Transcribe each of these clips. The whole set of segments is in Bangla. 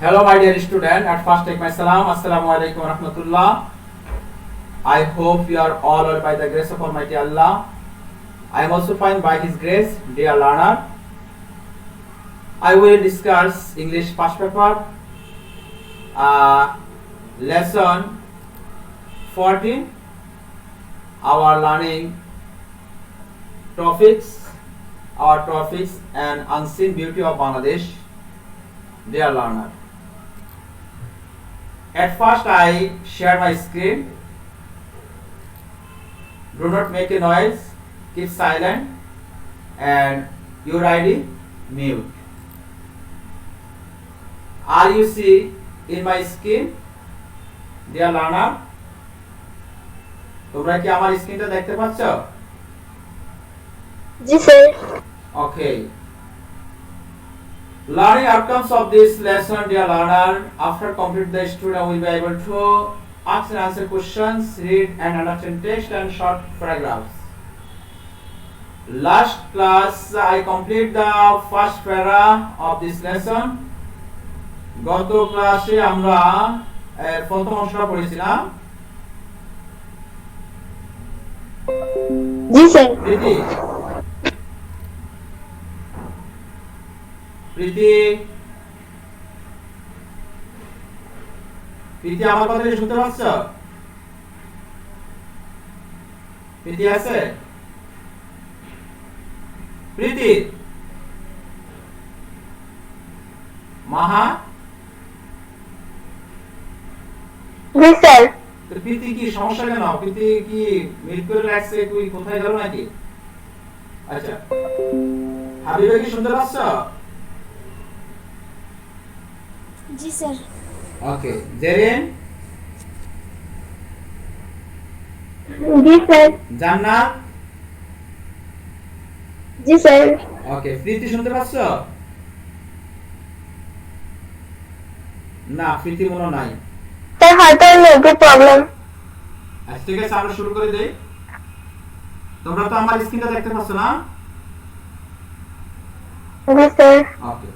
Hello, my dear student. At first, take my salam. Assalamu alaikum wa rahmatullah. I hope you are all well by the grace of Almighty Allah. I am also fine by His grace, dear learner. I will discuss English first paper, lesson 14. Our learning topics, and unseen beauty of Bangladesh, dear learner. At first, I share my screen. Do not make a noise. Keep silent, and your ID mute. Are you see in my screen, dear learner? তোমরা কি আমার স্ক্রিনটা দেখতে পাচ্ছ? জি sir. Okay. Learning outcomes of this lesson, dear learner. After complete, the student will be able to ask and answer questions, read and understand text and short paragraphs. Last class, I complete the first para of this lesson. গত ক্লাসে আমরা প্রথম অংশটা পড়েছিলাম। জি স্যার। প্রীতি আমার কথা কি শুনতে পাচ্ছ? প্রীতি আছে? প্রীতি, মাহা, জি স্যার। প্রীতি কি সমস্যা কেন? প্রীতি কি মিট করে রাখছে, তুই কোথায় গেল নাকি? আচ্ছা, হাবিবা কি শুনতে পাচ্ছ? জি স্যার। ওকে, জেরিন, জি স্যার। জান্নাত, জি স্যার। ওকে, প্রীতি শুনতে পাচ্ছ? না, প্রীতি মনে নাই। স্যার হয়তো নেটওয়ার্ক প্রবলেম। আচ্ছা, ঠিক আছে, আমরা শুরু করে দেই। তোমরা তো আমার স্ক্রিনটা দেখতে পাচ্ছ না? জি স্যার। ওকে,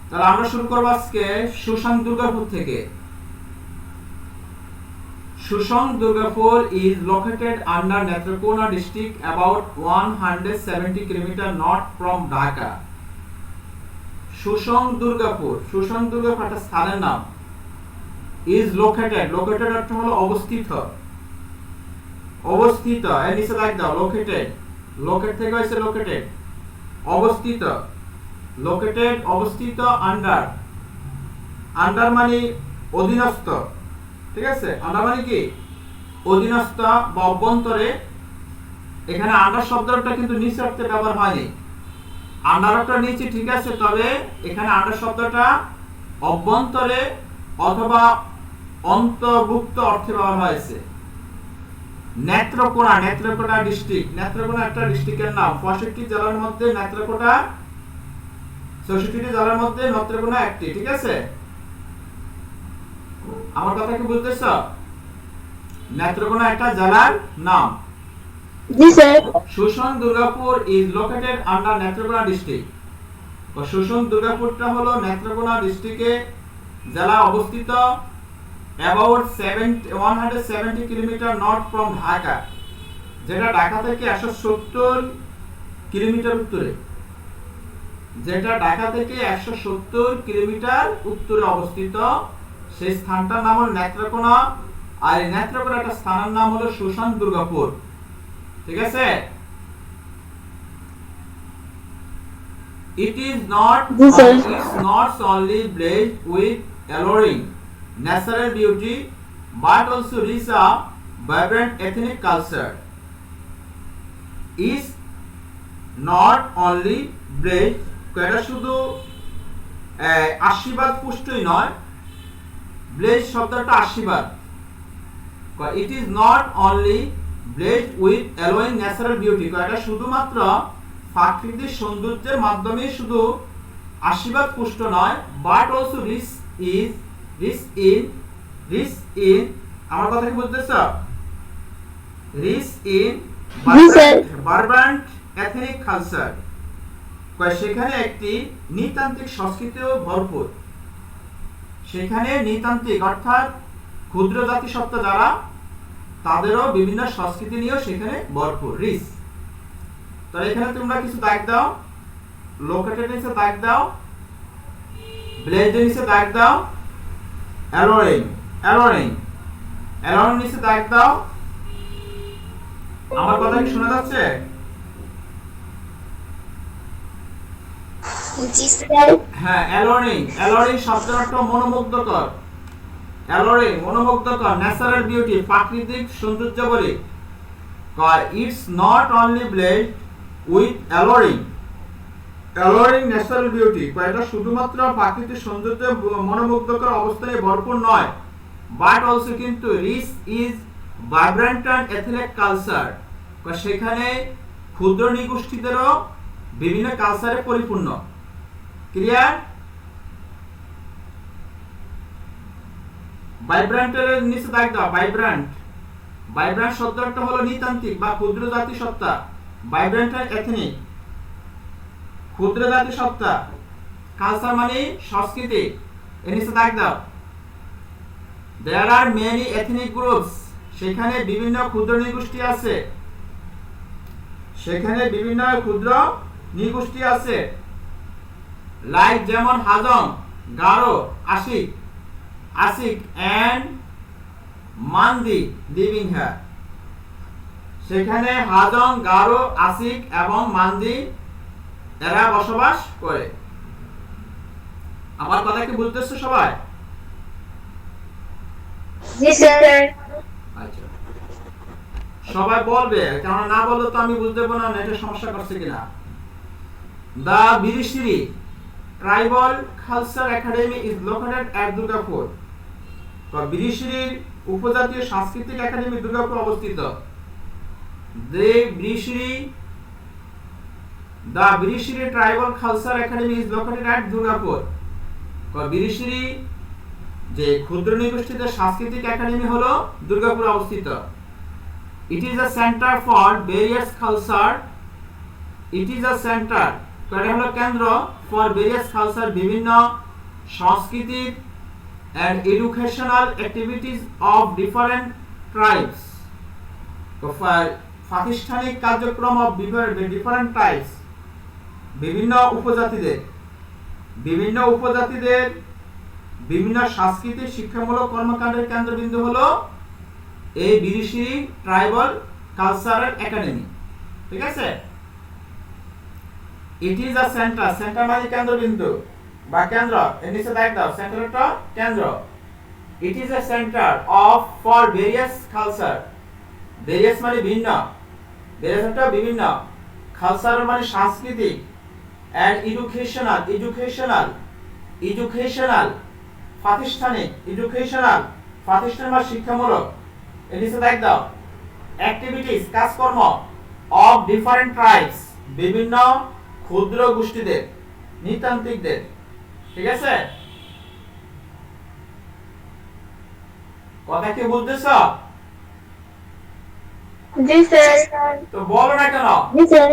তাহলে আমরা শুরু করব আজকে সুশান্ত দুর্গাপুর থেকে। Susong Durgapur is located under Netrokona district about 170 km north from Dhaka. Susong Durgapur একটা স্থানের নাম। is located অর্থ হলো অবস্থিত। এর নিচে লাইক দাও, locate থেকে হইছে located, অবস্থিত under মানে অধীনস্থ, ঠিক আছে? আন্ডার মানে কি? অধীনস্থ বা অভ্যন্তরে। এখানে আন্ডার শব্দটা কিন্তু নিচে অর্থে ব্যবহার হয়নি। আন্ডার অর্থ নিচে, ঠিক আছে, তবে এখানে আন্ডার শব্দটা অভ্যন্তরে অথবা অন্তর্ভুক্ত অর্থে ব্যবহার হয়েছে। নেত্রকোনা ডিস্ট্রিক্ট, নেত্রকোনা একটা ডিস্ট্রিক্টের নাম। 65টি জেলার মধ্যে নেত্রকোনা, 64টি জেলার মধ্যে নেত্রকোনা একটি, ঠিক আছে? আমার কথা কি বুঝতেছ? নেত্রকোনা একটা জেলার নাম। জি sir. Susang Durgapur is located under Netrokona district. তো সুশন দুর্গাপুরটা হলো নেত্রকোনা ডিস্ট্রিক্টে জেলা অবস্থিত about 170 kilometre north from Dhaka, যেটা ঢাকা থেকে 170 কিলোমিটার উত্তরে, উত্তরে অবস্থিত। সেই স্থানটার নাম হলো নেত্রকোনা, আর এই নেত্রকোনা একটা স্থানের নাম হলো সুশান দুর্গাপুর, ঠিক আছে? It is not only blessed with alluring natural beauty but also rich a vibrant ethnic culture. Is not only blessed, এটা শুধু আশীর্বাদ পুষ্টই নয়। ব্লেস শব্দটা আশীর্বাদ। It is not only blessed with alluring natural beauty, এটা শুধুমাত্র প্রাকৃতিক সৌন্দর্যের মাধ্যমে শুধু আশীর্বাদ পুষ্ট নয়, but also rich in আমার কথা কি বুঝতেছ? rich in vibrant ethnic culture, সেখানে একটি নৃতান্ত্রিক সংস্কৃতিও ভরপুর। সেখানে নৃতান্ত্রিক অর্থাৎ ক্ষুদ্র জাতিসত্তা যারা, তাদেরও বিভিন্ন সংস্কৃতি নিয়েও সেখানে ভরপুর, রিচ। তো এখানে তোমরা কিছু দাগ দাও, লোকেটেড নিচে দাগ দাও, ব্লেজড নিচে দাগ দাও, অ্যালোরিং অ্যালোরিং অ্যালোরিং নিচে দাগ দাও। আমার কথা কি শোনা যাচ্ছে? জি স্যার। হ্যাঁ, অ্যালোরিং অ্যালোরিং শব্দের অর্থ মনোমুগ্ধকর। অ্যালোরিং মনোমুগ্ধকর, ন্যাচারাল বিউটি, প্রাকৃতিক সৌন্দর্য বলে। It's not only blessed with alluring alluring natural beauty, এটা শুধুমাত্র প্রাকৃতিক সৌন্দর্য মনোমুগ্ধকর অবস্থায় ভরপুর নয়, বাট অলসো কিন্তু rich is vibrant and ethnic culture, সেখানে ক্ষুদ্র নৃগোষ্ঠীদেরও বিভিন্ন কালচারে পরিপূর্ণ। ক্লিয়ার? ভাইব্রেন্টের নিচে দাগ দাও, ভাইব্রেন্ট। ভাইব্রেন্ট শব্দটা হলো নৃতান্ত্রিক বা ক্ষুদ্র জাতিসত্তা। ভাইব্রেন্ট আর এথনিক, ক্ষুদ্র জাতিসত্তা। কালচার মানে সংস্কৃতি, এর নিচে দাগ দাও। There are many ethnic groups, সেখানে বিভিন্ন ক্ষুদ্র নৃগোষ্ঠী আছে, সেখানে বিভিন্ন ক্ষুদ্র নৃগোষ্ঠী আছে। লাইক যেমন Hajong, Garo, Achik Achik and Mandi living here, সেখানে হাজং, গারো, আশিক এবং মান্দি এরা বসবাস করে। আমার কথা কি বুঝতেছো সবাই? জি স্যার। আচ্ছা, সবাই বলবে, কারণ না বললে তো আমি বুঝতে পারবো না নেটে সমস্যা করছে কিনা। The Birishiri Tribal Culture Academy is located at Durgapur. তো বিরিশিরির উপজাতীয় সাংস্কৃতিক একাডেমি দুর্গাপুর অবস্থিত। The Birishiri Tribal Culture Academy is located at Durgapur. তো বিরিশিরি যে ক্ষুদ্র নৃগোষ্ঠীদের সাংস্কৃতিক একাডেমি হলো দুর্গাপুর অবস্থিত। It is a center for various culture. It is a center, এটা হলো কেন্দ্র, for various culture, বিভিন্ন সাংস্কৃতিক and educational activities of different tribes. তো প্রাতিষ্ঠানিক কার্যক্রম of different tribes, বিভিন্ন উপজাতিদের বিভিন্ন সাংস্কৃতিক শিক্ষামূলক কর্মকাণ্ডের কেন্দ্রবিন্দু হলো এই বিরিশিরি ট্রাইবাল কালচারাল একাডেমি। ঠিক আছে? It is a centre, centre মানে কেন্দ্রবিন্দু বা কেন্দ্র, এর নিচে দাগ দাও, সেন্টারটা কেন্দ্র। It is a centre of for various culture, various মানে ভিন্ন, ভেরিয়াসটা বিভিন্ন, কালচার মানে সাংস্কৃতিক, এন্ড এডুকেশনাল প্রাতিষ্ঠানিক, প্রাতিষ্ঠান বা শিক্ষামূলক, এর নিচে দাগ দাও, অ্যাক্টিভিটিস কাজকর্ম, অফ ডিফারেন্ট ট্রাইবস, বিভিন্ন ক্ষুদ্র গোষ্ঠীদের, নৃতান্ত্রিকদের। ঠিক আছে? কথা কি বুঝতেছো? জি স্যার। তো বলো না কেন? জি স্যার।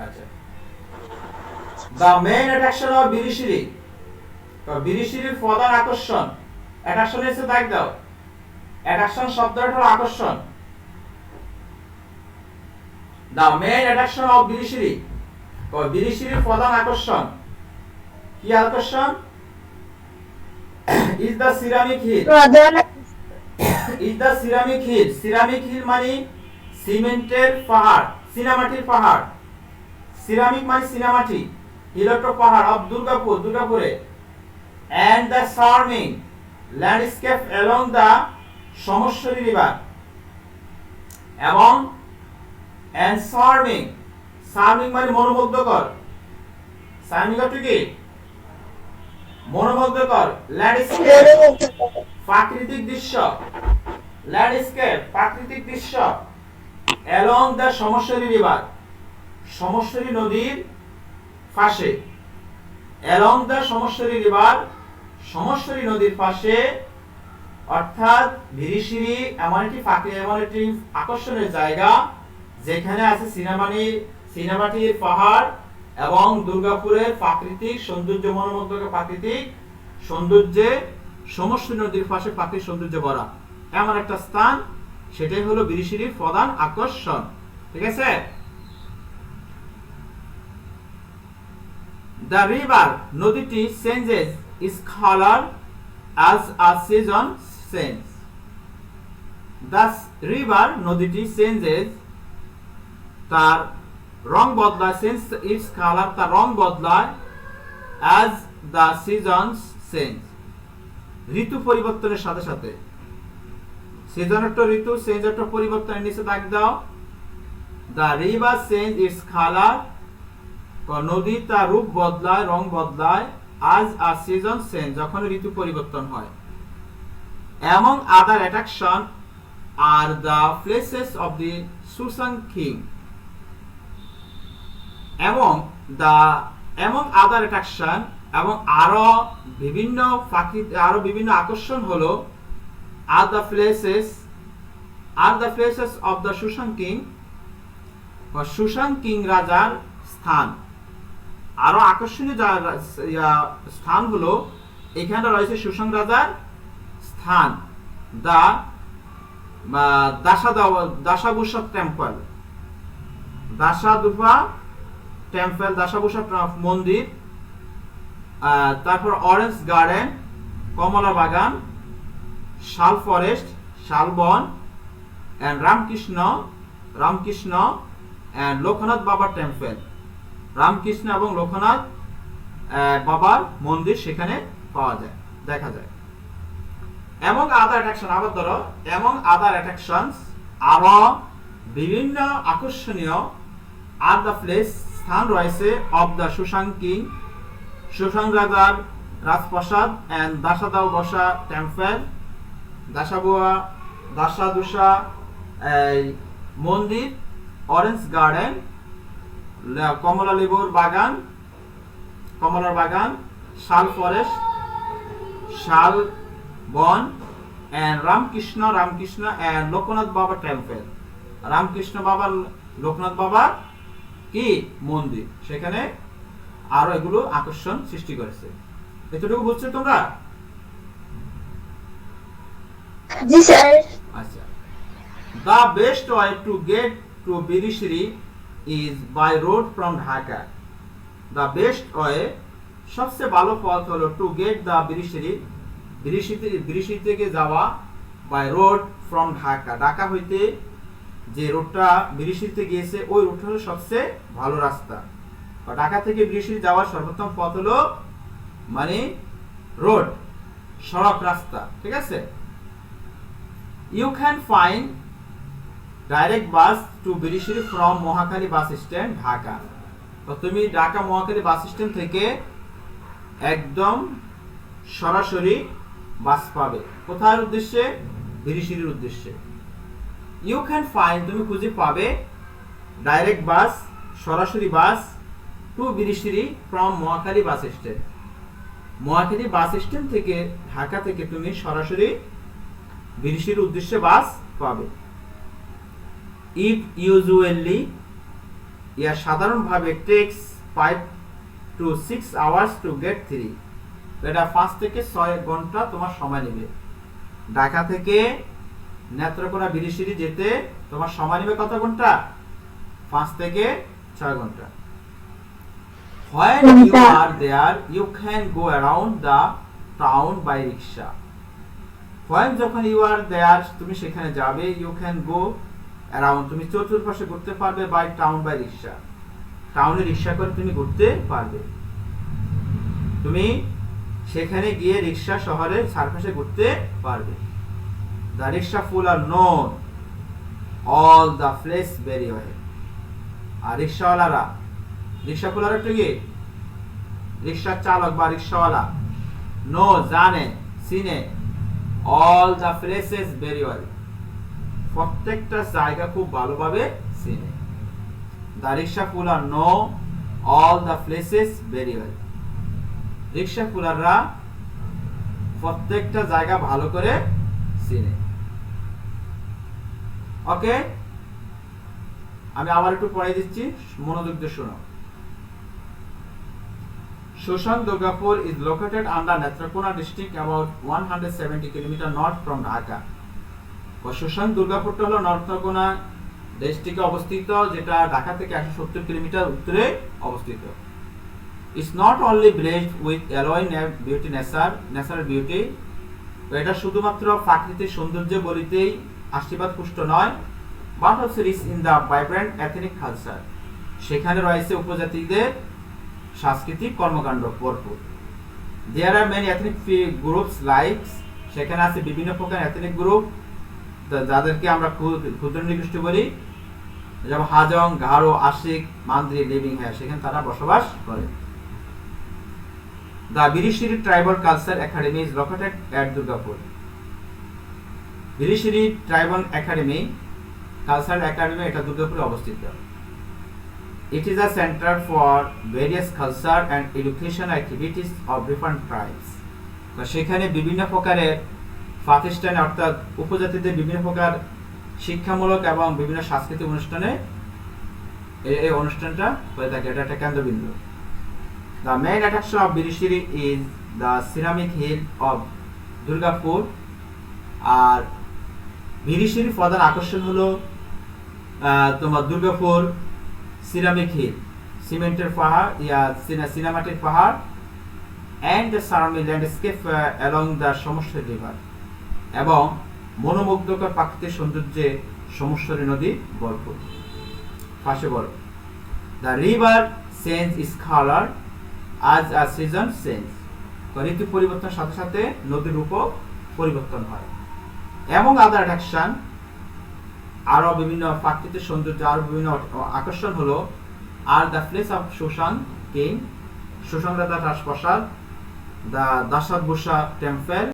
আচ্ছা, the main attraction of Birishiri, তো বিরিশিরির প্রধান আকর্ষণ, অ্যাট্রাকশন এসে দাগ দাও। অ্যাট্রাকশন শব্দটা হলো আকর্ষণ। the main attraction of Birishiri, তো বিরিশিরির প্রধান আকর্ষণ কি আকর্ষণ? is the ceramic hill. is the ceramic hill. ceramic hill মানে সিমেন্টের পাহাড়, সিনামাটির পাহাড়। সিরামিক মানে সিনামাটি, হিলটো পাহাড় অফ দুর্গাপুর, দুর্গাপুরে। and the charming landscape along the Someshwari river, এবং and charming মানে মনোমুগ্ধকর, charming অর্থ কি? মনোমুগ্ধকর। ল্যান্ডস্কেপ প্রাকৃতিক দৃশ্য, ল্যান্ডস্কেপ প্রাকৃতিক দৃশ্য, along the সমস্বরী রিভার, সমস্বরী নদীর পাশে, along the সমস্বরী রিভার, সমস্বরী নদীর পাশে। অর্থাৎ বিরিশিরি এমন একটি আকর্ষণের জায়গা যেখানে আছে সিনেমাটির পাহাড় এবং দুর্গাপুরের প্রাকৃতিক সৌন্দর্য, মনোমুগ্ধকর প্রাকৃতিক সৌন্দর্যে সমষ্টি নদীর পাশে প্রাকৃতিক সৌন্দর্য ভরা এমন একটা স্থান, সেটাই হলো বিরিশিরির প্রধান আকর্ষণ। ঠিক আছে? The river নদীটি changes its color as a season changes. The river নদীটি changes তার রং বদলায়, change its color তার রং বদলায় as the seasons change ঋতু পরিবর্তনের সাথে সাথে। সিজন একটা ঋতু, চেঞ্জ একটা পরিবর্তনের নিচে দাগ দাও। The river change its color নদী তার রূপ বদলায়, রং বদলায় as a season change যখন ঋতু পরিবর্তন হয়। Among other attraction are the places of the Susan King. Among other attraction এবং আরো বিভিন্ন আকর্ষণ হলো are the places of the Susan King বা সুশান কিং রাজার স্থান। আরো আকর্ষণীয় স্থান হলো এখানে রয়েছে সুশান রাজার স্থান, দাসাবুসা টেম্পল, দাসাবুসা মন্দির, তারপর অরেঞ্জ গার্ডেন, কমলা বাগান, শাল forest, Shalban, and Ramakrishna and Loknath বাবা টেম্পল, রামকৃষ্ণ এবং লোকনাথ বাবার মন্দির সেখানে পাওয়া যায়, দেখা যায়। এবং আদার অ্যাট্রাকশন, আবার ধরো এবং আদার অ্যাট্রাকশনস আরো বিভিন্ন আকর্ষণীয় আর দ্য প্লেস স্থান রয়েছে অফ দ্য সুশান কিং সুশান রাজার রাজপ্রাসাদ এন্ড দাসাবুসা টেম্পল, দাসাবুসা মন্দির, অরেঞ্জ গার্ডেন, কমলার বাগান, শাল ফরেস্ট, শাল বন, এন্ড রামকৃষ্ণ এন্ড লোকনাথ বাবা টেম্পল, লোকনাথ বাবার কি মন্দির, সেখানে আরো এগুলো আকর্ষণ সৃষ্টি করেছে। এতটুকু বুঝছো তোমরা? জি স্যার। আচ্ছা, the best way to get to Birishiri is by road from Dhaka. The best way, সবচেয়ে ভালো পথ হলো to get the বিরিশিরি থেকে যাওয়া by road from Dhaka. Dhaka হইতে যে রোডটা বিরিশিরিতে গিয়েছে ওই রোডটা হলো সবচেয়ে ভালো রাস্তা। ঢাকা থেকে বিরিশিরি যাওয়ার সর্বোত্তম পথ হলো মানে রোড, সড়ক রাস্তা। ঠিক আছে? You can find direct bus to Birishiri from Mohakali bus stand, Dhaka. তো তুমি ঢাকা মহাখালী বাস স্ট্যান্ড থেকে একদম সরাসরি বাস পাবে। কোথার উদ্দেশ্যে? বিরিশিরির উদ্দেশ্যে। You can find, তুমি খুঁজে পাবে ডাইরেক্ট বাস, সরাসরি bus to Birishiri from Mohakhali bus stand. Mohakhali bus stand থেকে ঢাকা থেকে তুমি সরাসরি বিরিশিরির উদ্দেশ্যে বাস পাবে। It usually সাধারণভাবে takes 5 to 6 hours to get 3. এটা 5 থেকে 6 ঘন্টা তোমার সময় নেবে। ঢাকা থেকে নেত্রকোনা বিরিশিরি যেতে তোমার সময় নেবে কত ঘন্টা? 5 থেকে 6 ঘন্টা। When you are there, you can go around the town by rickshaw. When যখন you are there, তুমি সেখানে যাবে, you can go around, তুমি চতুর্পাশে ঘুরতে পারবে by town by rickshaw. টাউনে রিকশা করে তুমি ঘুরতে পারবে। তুমি সেখানে গিয়ে রিকশা শহরের চারপাশে ঘুরতে পারবে। The rickshaw full are known all the place very well. আর রিকশাওয়ালারা, রিকশাওয়ালারা একটু কি রিকশা চালক বা রিকশাওয়ালা নো জানে, চিনে all the places very well, প্রত্যেকটা জায়গা খুব ভালোভাবে চিনে। The rickshaw puller know all the places very well. Rickshaw পুলাররা প্রত্যেকটা জায়গা ভালো করে চিনে। ওকে, আমি আবার একটু পড়াই দিচ্ছি, মনোযোগ দিয়ে শোনো। Shoshan Durgapur is located under Netrakona district about 170 km north from Dhaka. Shoshan Durgapurটা হলো নেত্রকোনা ডিস্ট্রিক্টে অবস্থিত, যেটা ঢাকা থেকে 170 কিলোমিটার উত্তরে অবস্থিত। It's not only blessed with alloy beauty natural beauty, এটা শুধুমাত্র প্রাকৃতিক সৌন্দর্য বলিতেই আশীর্বাদ পুষ্ট নয়, but also rich in the vibrant ethnic culture, সেখানে রয়েছে উপজাতিদের সাংস্কৃতিক কর্মকাণ্ড ভরপুর। There are many ethnic groups like, সেখানে আছে বিভিন্ন প্রকার এথনিক গ্রুপ যাদেরকে আমরা ক্ষুদ্র নৃগোষ্ঠী বলি, যেমন হাজং, গারো, আশিক, মান্দ্রি, লিভিং হ্যাঁ, সেখানে তারা বসবাস করে। The Birishiri Tribal Culture Academy is located at Durgapur. Birishiri Tribal Academy, Cultural Academy এটা দুর্গাপুরে অবস্থিত। It is a center for various culture and education activities of different tribes. তো সেখানে বিভিন্ন প্রকারের প্রতিষ্ঠান অর্থাৎ উপজাতিদের বিভিন্ন প্রকার শিক্ষামূলক এবং বিভিন্ন সাংস্কৃতিক অনুষ্ঠানে এই অনুষ্ঠানটা হয়ে থাকে, এটা একটা কেন্দ্রবিন্দু। The main attraction of Birishiri is the ceramic hill of Durgapur. আর বিরিশিরি প্রধান আকর্ষণ হলো তোমার দুর্গাপুর সিরামিক হিল, সিমেন্টের পাহাড় সিনেমাটিক পাহাড়, and the surrounding landscape along the সমস্বরী river, এবং মনোমুগ্ধকর প্রাকৃতিক সৌন্দর্যে সমস্বরী নদী ভরপুর, পাশে বরফ। The river changes its color as a season change, ঋতু পরিবর্তনের সাথে সাথে নদীর রূপও পরিবর্তন হয়। এবং আদার অ্যাট্রাকশন, আরো বিভিন্ন প্রাকৃতিক সৌন্দর্য, আরো বিভিন্ন আকর্ষণ হলো আর দ্য প্লেস অফ শোষণ কিং, শোষণ রাজার রাজপ্রাসাদ, দ্য দাসাদ বুসা টেম্পল,